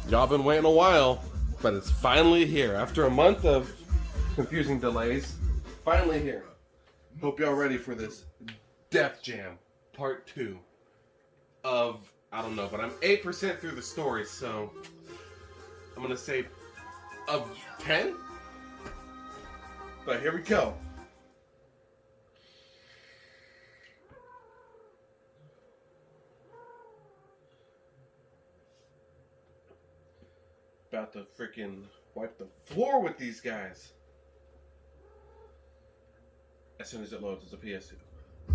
Y'all been waiting a while, but it's finally here. After a month of confusing delays, finally here. Hope y'all ready for this Def Jam Part 2 of, I don't know, but I'm 8% through the story, so I'm going to say of 10? But here we go. About to freaking wipe the floor with these guys. As soon as it loads, it's a PS2.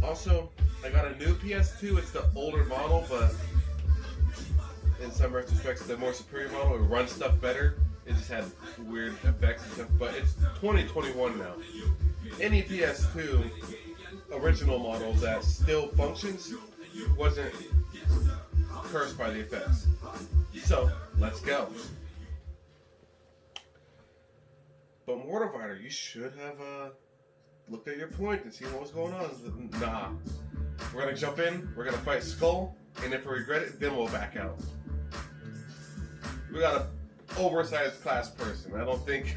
Also, I got a new PS2. It's the older model, but in some retrospects, the more superior model. It runs stuff better. It just had weird effects and stuff. But it's 2021 now. Any PS2 original model that still functions wasn't cursed by the effects. So, let's go. But Mortifighter, you should have looked at your point and seen what was going on. Nah. We're going to jump in, we're going to fight Skull, and if we regret it, then we'll back out. We got an oversized class person. I don't think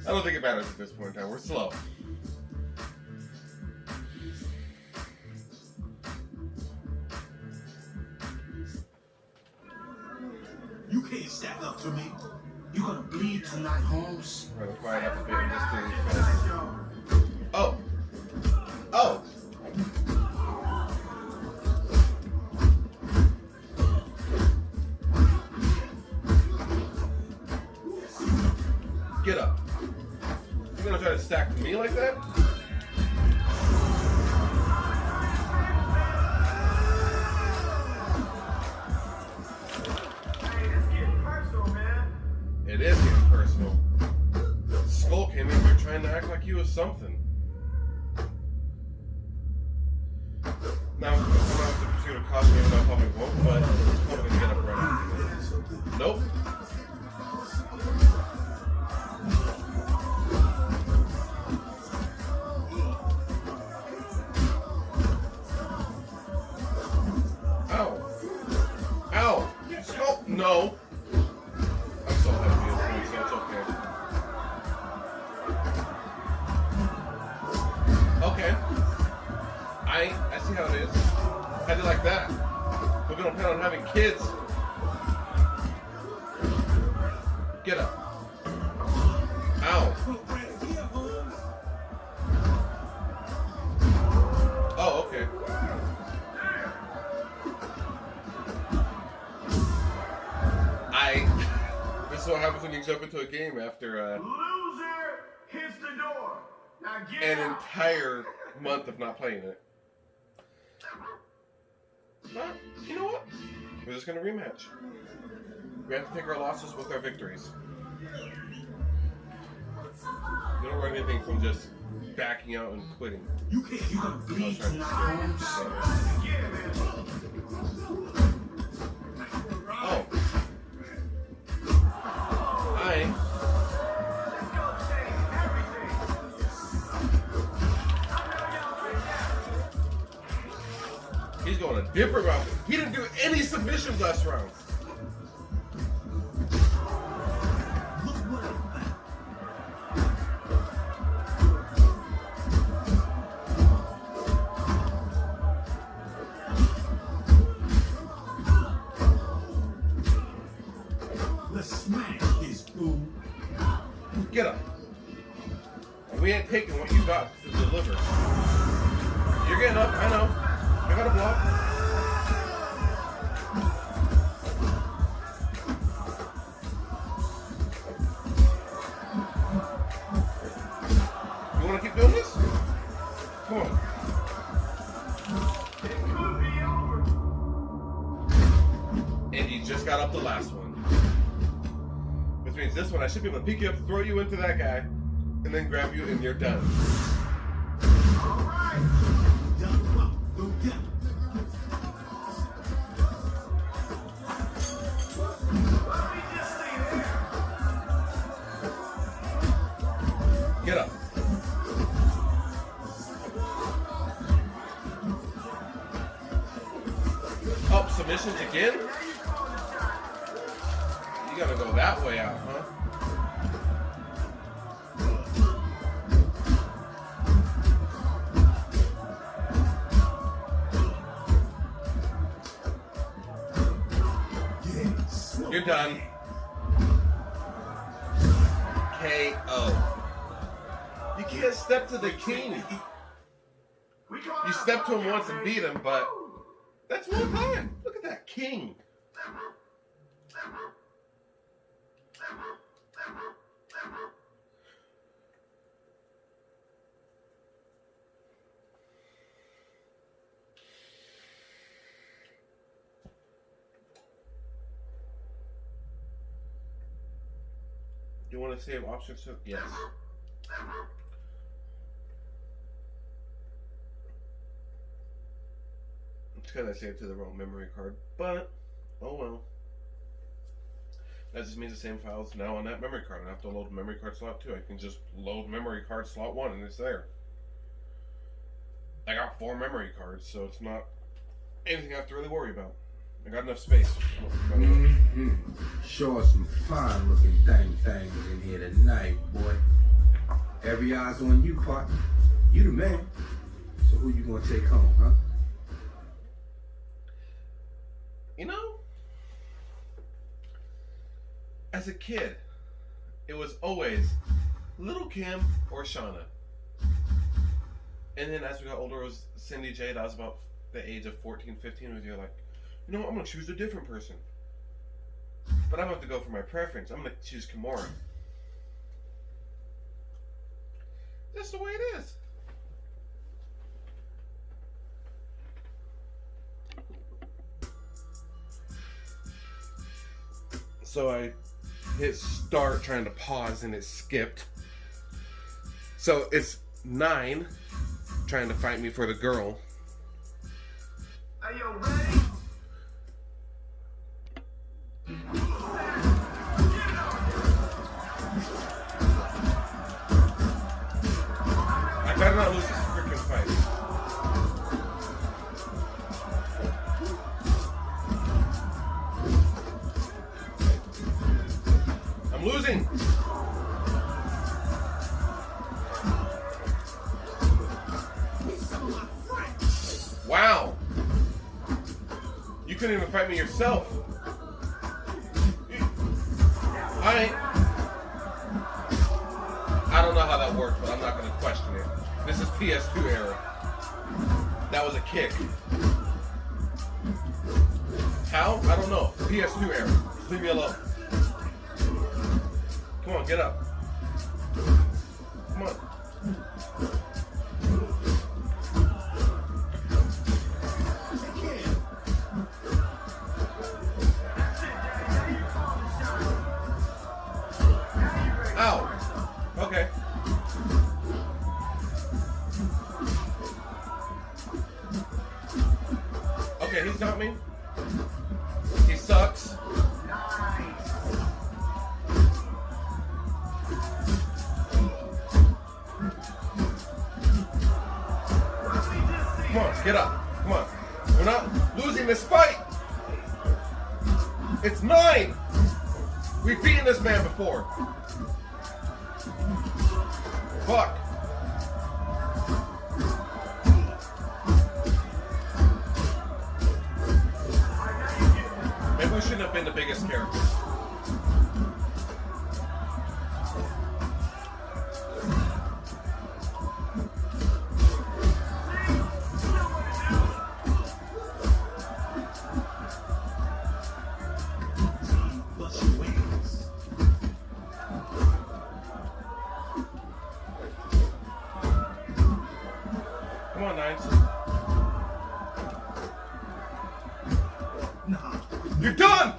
it matters at this point in time. We're slow. You can't stack up to me. You're gonna bleed tonight, Holmes. We're gonna quiet up a bit in this thing. Oh! Oh! Get up. You gonna try to stack me like that? It is getting personal. Skull came in here trying to act like he was something. Now, I'm going to have to pursue a costume, even though I probably won't, but he's probably going to get up right after me. Nope. Ow. Ow. Skull. No. Okay. I see how it is. I did like that. But we don't plan on having kids. Get up. Ow. Oh, okay. This is what happens when you jump into a game after Loser hits the door. Now get an out. entire month of not playing it. But, you know what? We're just going to rematch. We have to take our losses with our victories. We don't learn anything from just backing out and quitting. You're gonna bleed tonight, Holmes. Oh. He's going a different route. He didn't do any submissions last round. Let's smash this fool. Get up. We ain't taking what you got to deliver. You're getting up, I know. I got a block. You want to keep doing this? Come on. It could be over. And you just got up the last one. Which means this one, I should be able to pick you up, throw you into that guy, and then grab you, and you're done. All right. Go get him. Let me just see there. Get up. Oh, submissions again? You gotta go that way out, huh? You're done. KO. You can't step to the king. You step to him once and beat him, but that's one time. Look at that king. You want to save options? Yes. It's because I saved to the wrong memory card, but oh well. That just means the same file's now on that memory card. I don't have to load memory card slot 2. I can just load memory card slot 1 and it's there. I got 4 memory cards, so it's not anything I have to really worry about. I got enough space. Sure, some fine looking things in here tonight, boy. Every eye's on you, partner. You the man. So who you gonna take home, huh? You know, as a kid, it was always Little Kim or Shauna. And then as we got older, it was Cindy J. That was about the age of 14, 15, where you're like, you know what, I'm going to choose a different person. But I'm going to have to go for my preference. I'm going to choose Kimura. That's the way it is. So I hit start trying to pause and it skipped. So it's 9 trying to fight me for the girl. Are you ready? I better not lose this freaking fight. I'm losing. Wow. You couldn't even fight me yourself. I don't know how that worked, but I'm not going to question it. This is PS2 era. That was a kick. How? I don't know. PS2 era. Leave me alone. Come on, get up. Come on. Ow. Okay. Okay, he's got me. He sucks. Come on, get up. Come on. We're not losing this fight. It's 9. We've beaten this man before. Fuck. Maybe we shouldn't have been the biggest characters. Come on, Nines. Nah. You're done!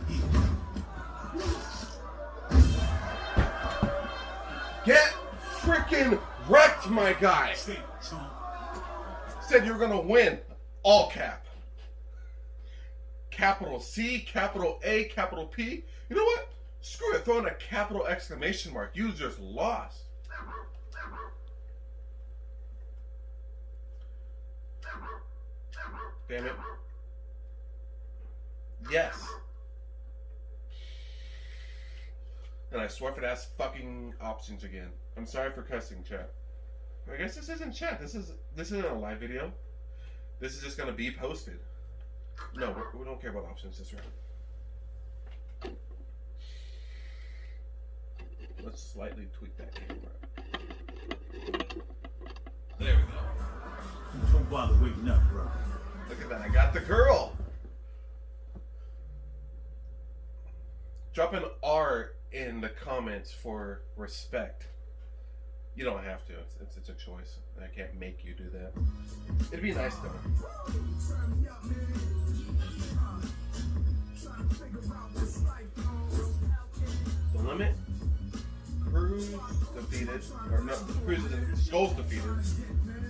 Get freaking wrecked, my guy! Said you were gonna win. All cap. Capital C, capital A, capital P. You know what? Screw it. Throw in a capital exclamation mark. You just lost. Damn it. And I swear for ass fucking options again. I'm sorry for cussing, chat. I guess this isn't chat. This isn't a live video. This is just gonna be posted. No, we don't care about options this round. Let's slightly tweak that camera. There we go. Don't bother waking up, bro. Look at that. I got the girl. Drop an R in the comments for respect. You don't have to. It's a choice. I can't make you do that. It'd be nice though. The limit. Cruz defeated, or no, Cruz is Skull's defeated,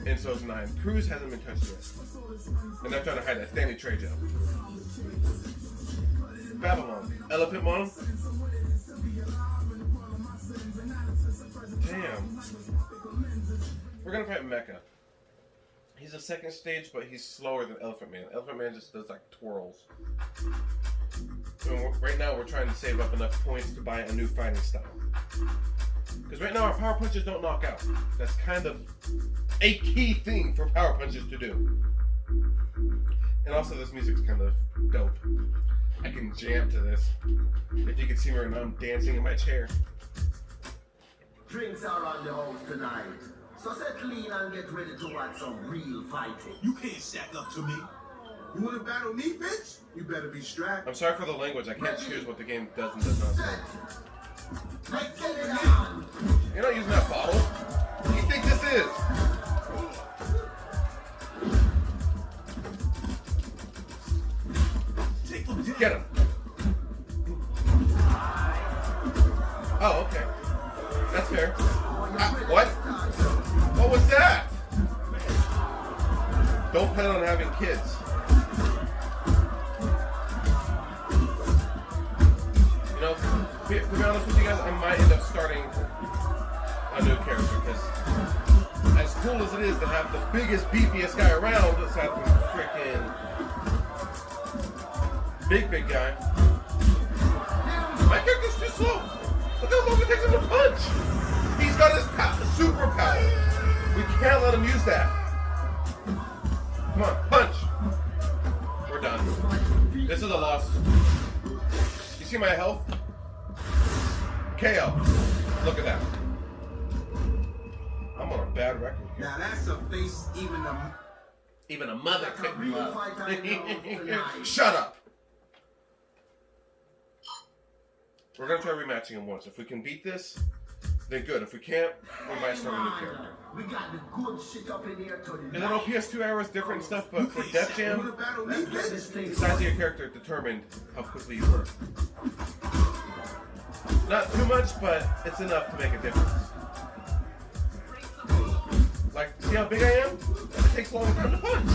and so is 9. Cruz hasn't been touched yet, and they're trying to hide that Stanley Trejo. Babylon, Elephant Mom. Damn. We're gonna fight Mecha. He's a second stage, but he's slower than Elephant Man. Elephant Man just does like twirls. And right now, we're trying to save up enough points to buy a new fighting style. Because right now, our power punches don't knock out. That's kind of a key thing for power punches to do. And also, this music's kind of dope. I can jam to this. If you can see me right now, I'm dancing in my chair. Drinks are on the house tonight. So settle in and get ready to watch some real fighting. You can't stack up to me. You wanna battle me, bitch? You better be strapped. I'm sorry for the language. I can't choose what the game does and does not say. Let's get it on. You're not using that bottle. What do you think this is? Take them down. Get him. Oh, okay. That's fair. What? What was that? Don't plan on having kids. You know, to be honest with you guys, I might end up starting a new character because as cool as it is to have the biggest, beefiest guy around, aside from freaking big guy, my character's too slow. Look how long it takes him to punch. He's got his superpower. We can't let him use that. Come on, punch. We're done. This is a loss. You see my health? KO. Look at that. I'm on a bad record here. Now that's a face Even a mother couldn't Real love. fight on the house tonight. Shut up. We're gonna try rematching him once. If we can beat this, then good. If we can't, we might start a new character. We got the good shit up in here tonight. And I know PS2 era is different and stuff, but for Def You wanna Jam, battle me, Let's get bitch? this thing the size of your character determined how quickly you work. Not too much, but it's enough to make a difference. Like, see how big I am? It takes a long time to punch.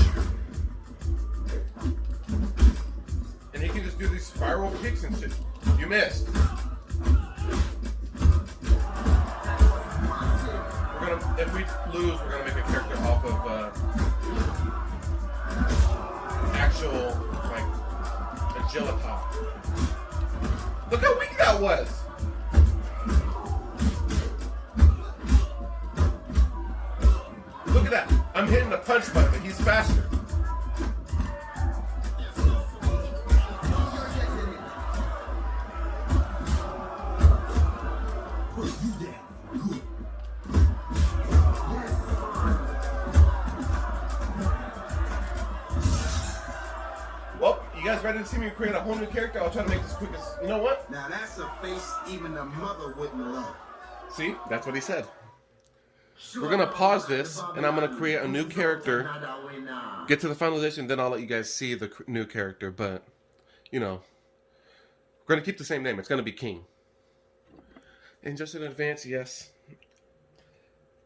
And he can just do these spiral kicks and shit. You missed. If we lose, we're gonna make a character off of actual like agility. Look how weak that was. Look at that. I'm hitting the punch button, but he's faster. Put you down. Good. Well, you guys ready to see me create a whole new character? I'll try to make this quick as... You know what? Now that's a face even a mother wouldn't love. See? That's what he said. We're going to pause this, and I'm going to create a new character. Get to the finalization, then I'll let you guys see the new character. But, you know, we're going to keep the same name. It's going to be King. And just in advance, yes,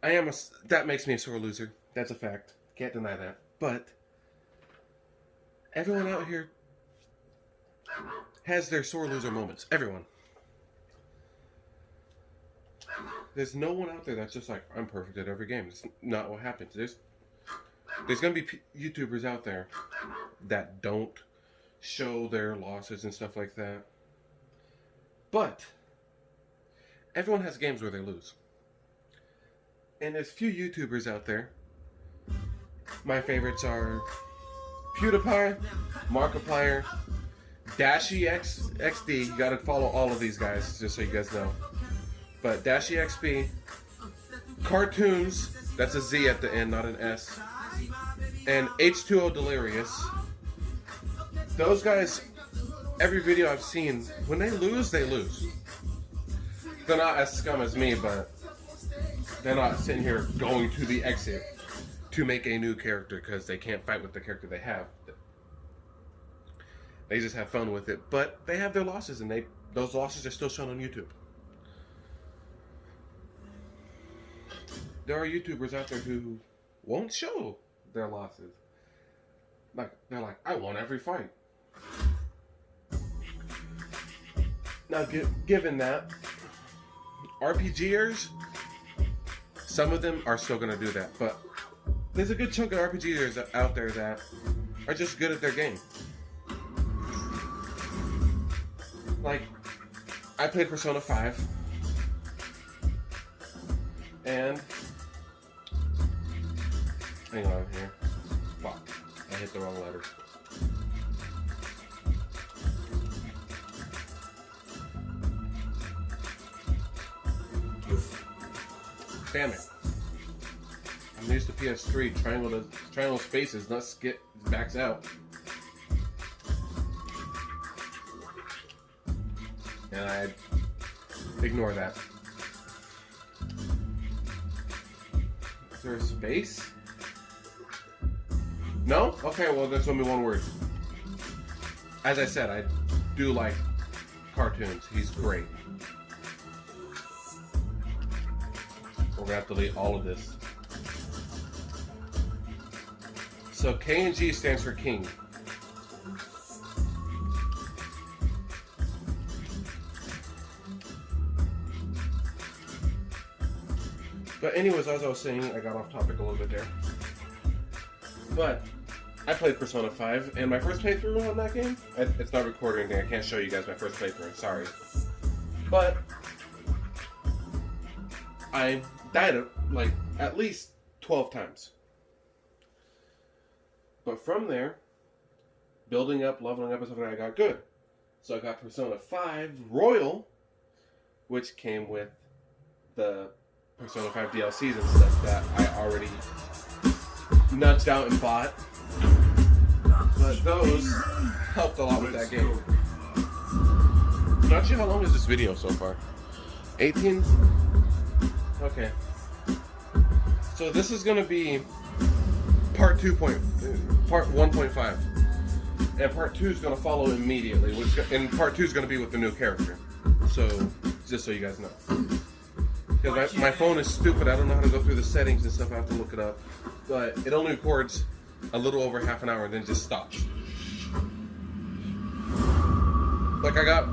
that makes me a sore loser. That's a fact. Can't deny that. But everyone out here has their sore loser moments. Everyone. There's no one out there that's just like, I'm perfect at every game. It's not what happens. There's going to be YouTubers out there that don't show their losses and stuff like that. But everyone has games where they lose. And there's few YouTubers out there. My favorites are PewDiePie, Markiplier, DashyXD. You gotta follow all of these guys, just so you guys know. But DashyXD, Cartoons, that's a Z at the end, not an S, and H2O Delirious. Those guys, every video I've seen, when they lose, they lose. They're not as scum as me, but they're not sitting here going to the exit to make a new character because they can't fight with the character they have. They just have fun with it, but they have their losses, and those losses are still shown on YouTube. There are YouTubers out there who won't show their losses. Like, they're like, I won every fight. Now, given that, RPGers, some of them are still going to do that, but there's a good chunk of RPGers out there that are just good at their game. Like, I played Persona 5, and hang on here. Fuck, I hit the wrong letter. Damn it. I'm used to PS3. Triangle spaces, not skip, backs out. And I ignore that. Is there a space? No? Okay, well, there's only one word. As I said, I do like Cartoons. He's great. We're gonna have to delete all of this. So K&G stands for King. But anyways, as I was saying, I got off topic a little bit there. But I played Persona 5, and my first playthrough on that game, it's not recording anything. I can't show you guys my first playthrough. Sorry. But I died like at least 12 times. But from there, building up, leveling up, and stuff like that, I got good. So I got Persona 5 Royal, which came with the Persona 5 DLCs and stuff that I already nudged out and bought. But those helped a lot with that game. Not sure how long is this video so far? 18? Okay. So this is going to be part 1.5. And part 2 is going to follow immediately. And part 2 is going to be with the new character. So, just so you guys know. Because my phone is stupid. I don't know how to go through the settings and stuff. I have to look it up. But it only records a little over half an hour and then just stops. Like, I got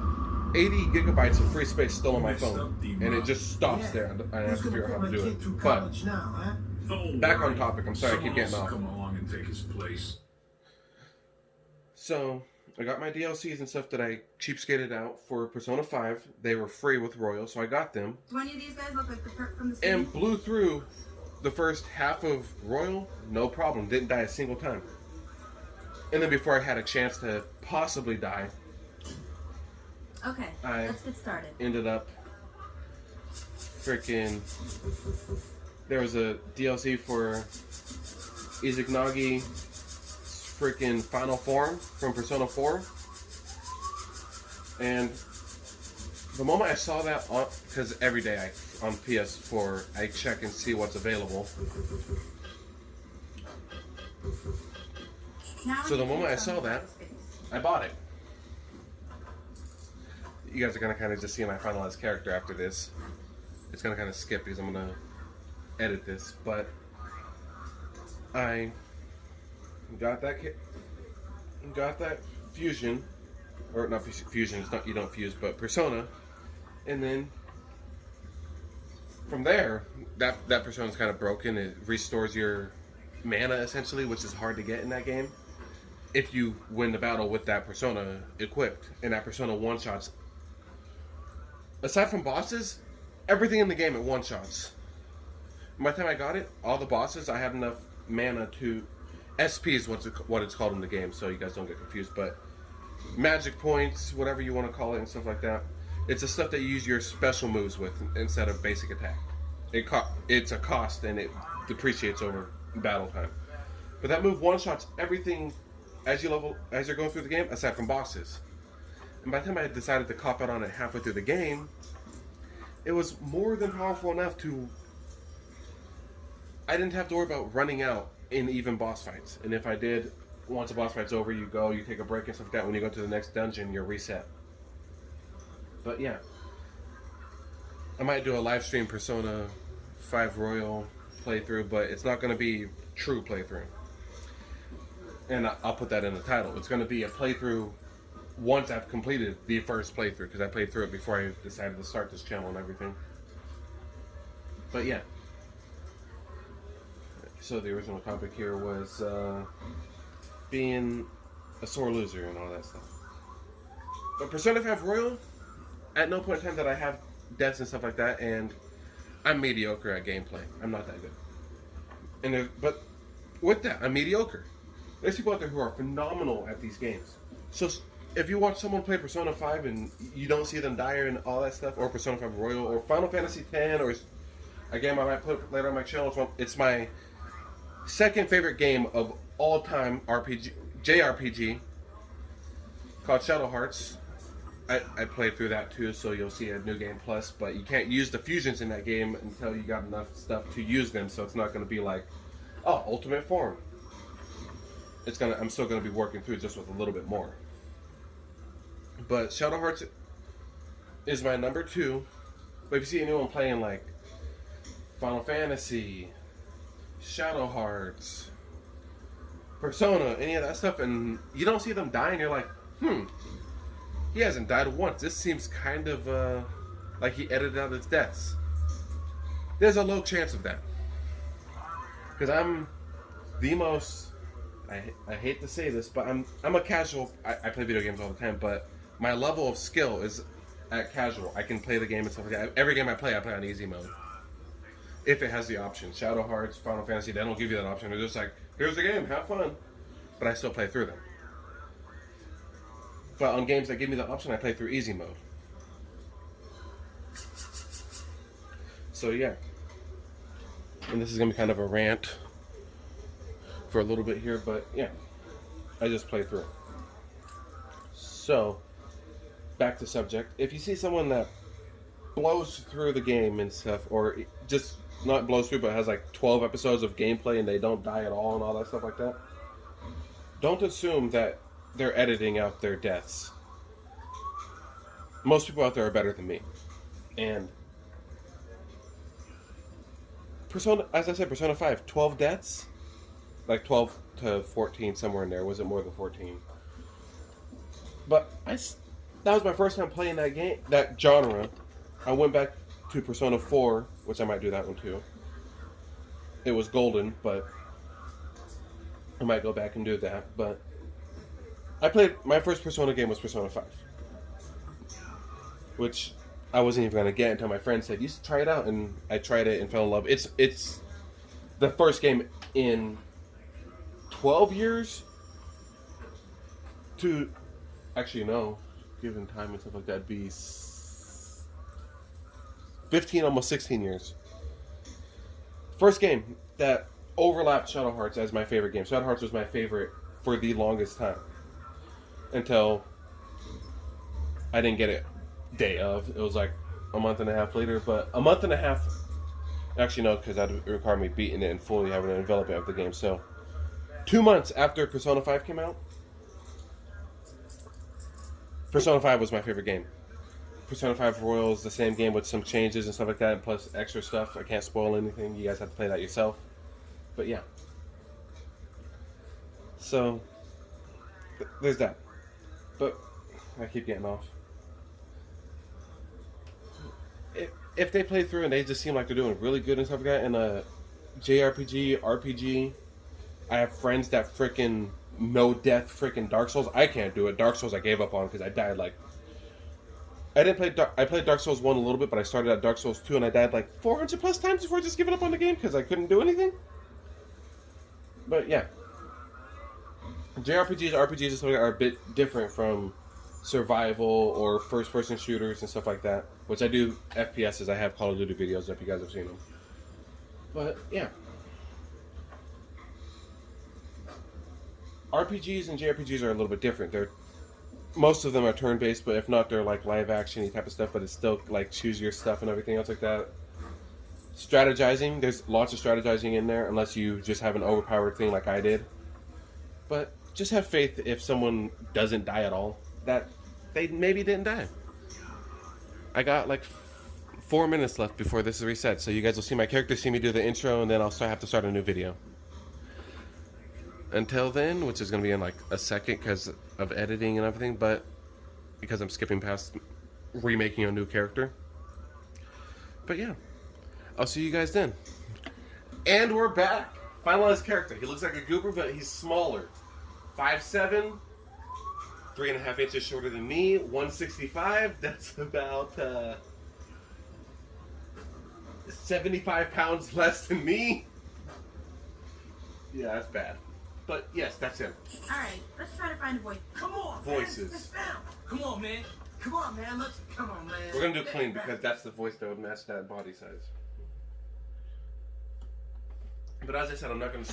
80 gigabytes of free space still on my phone. And it just stops there. I have to figure out how to do it. But, back on topic. I'm sorry I keep getting off. Come along and take his place. So, I got my DLCs and stuff that I cheapskated out for Persona 5. They were free with Royal, so I got them. Do any of these guys look like the perk from the city? And blew through the first half of Royal, no problem. Didn't die a single time. And then before I had a chance to possibly die, Okay, let's get started. Ended up freaking... There was a DLC for Izanagi freaking Final Form from Persona 4. And the moment I saw that on, because every day on PS4 I check and see what's available. So the moment I saw that, I bought it. You guys are gonna kind of just see my finalized character after this. It's gonna kind of skip because I'm gonna edit this, but I got that fusion, or not fusion. It's not, you don't fuse, but Persona, and then from there, that Persona's kind of broken. It restores your mana essentially, which is hard to get in that game. If you win the battle with that Persona equipped, and that Persona one-shots. Aside from bosses, everything in the game at one shots. By the time I got it, all the bosses, I have enough mana to... SP is what it's called in the game, so you guys don't get confused, but magic points, whatever you want to call it and stuff like that. It's the stuff that you use your special moves with instead of basic attack. It's a cost and it depreciates over battle time. But that move one-shots everything as you're going through the game, aside from bosses. And by the time I decided to cop out on it halfway through the game, it was more than powerful enough to... I didn't have to worry about running out in even boss fights. And if I did, once a boss fight's over, you take a break and stuff like that. When you go to the next dungeon, you're reset. But yeah. I might do a live stream Persona 5 Royal playthrough, but it's not going to be true playthrough. And I'll put that in the title. It's going to be a playthrough once I've completed the first playthrough, because I played through it before I decided to start this channel and everything. But yeah. So the original topic here was being a sore loser and all that stuff. But Persona 5 Royal, at no point in time that I have deaths and stuff like that, and I'm mediocre at gameplay. I'm not that good. But with that, I'm mediocre. There's people out there who are phenomenal at these games. So if you watch someone play Persona 5 and you don't see them die and all that stuff, or Persona 5 Royal, or Final Fantasy X, or a game I might put later on my channel, it's my second favorite game of all time JRPG called Shadow Hearts. I played through that too, so you'll see a New Game Plus, but you can't use the fusions in that game until you got enough stuff to use them, so it's not going to be like, oh, Ultimate Form. I'm still going to be working through just with a little bit more. But Shadow Hearts is my number 2. But if you see anyone playing like Final Fantasy, Shadow Hearts, Persona, any of that stuff, and you don't see them die, and you're like, he hasn't died once. This seems kind of like he edited out his deaths. There's a low chance of that. Because I'm the most... I hate to say this, but I'm a casual... I play video games all the time, but my level of skill is at casual. I can play the game and stuff like that. Every game I play on easy mode. If it has the option. Shadow Hearts, Final Fantasy, they don't give you that option. They're just like, here's the game, have fun. But I still play through them. But on games that give me the option, I play through easy mode. So yeah. And this is going to be kind of a rant for a little bit here, but yeah. I just play through. So, back to subject. If you see someone that blows through the game and stuff, or just not blows through, but has like 12 episodes of gameplay and they don't die at all and all that stuff like that, don't assume that they're editing out their deaths. Most people out there are better than me. And Persona, as I said, Persona 5, 12 deaths? Like 12 to 14, somewhere in there. Was it more than 14? But that was my first time playing that game, that genre. I went back to Persona 4, which I might do that one too. It was golden, but I might go back and do that. But my first Persona game was Persona 5, which I wasn't even gonna get until my friend said, "You should try it out," and I tried it and fell in love. It's the first game in 12 years to actually no, given time and stuff like that, be 15, almost 16 years. First game that overlapped Shadow Hearts as my favorite game. Shadow Hearts was my favorite for the longest time. Until I didn't get it day of. It was like a month and a half later. But a month and a half... Actually, no, because that would require me beating it and fully having an development of the game. So, 2 months after Persona 5 came out, Persona 5 was my favorite game. Persona 5 Royal is the same game with some changes and stuff like that, and plus extra stuff. I can't spoil anything. You guys have to play that yourself. But yeah. So, there's that. But I keep getting off. If they play through and they just seem like they're doing really good and stuff like that in a JRPG, RPG, I have friends that freaking no death freaking Dark Souls. I can't do it. Dark Souls I gave up on because I died like I didn't play. I played Dark Souls 1 a little bit, but I started at Dark Souls 2 and I died like 400 plus times before just giving up on the game because I couldn't do anything. But yeah, JRPGs, RPGs, and stuff like that are a bit different from survival or first-person shooters and stuff like that. Which I do FPSs. I have Call of Duty videos if you guys have seen them. But yeah, RPGs and JRPGs are a little bit different. Most of them are turn-based, but if not, they're like live-action-y type of stuff, but it's still like choose your stuff and everything else like that. Strategizing, there's lots of strategizing in there, unless you just have an overpowered thing like I did. But just have faith if someone doesn't die at all, that they maybe didn't die. I got like 4 minutes left before this is reset, so you guys will see my character, see me do the intro, and then I'll have to start a new video. Until then, which is going to be in like a second because of editing and everything, but because I'm skipping past remaking a new character. But yeah, I'll see you guys then. And we're back. Finalized character. He looks like a goober, but he's smaller. 5'7", 3.5 inches shorter than me, 165. That's about 75 pounds less than me. Yeah, that's bad. But yes, that's him. Alright, let's try to find a voice. Come on, Voices. Man. Come on, man. Come on, man. Come on, man. We're gonna do clean because that's the voice that would match that body size. But as I said, I'm not gonna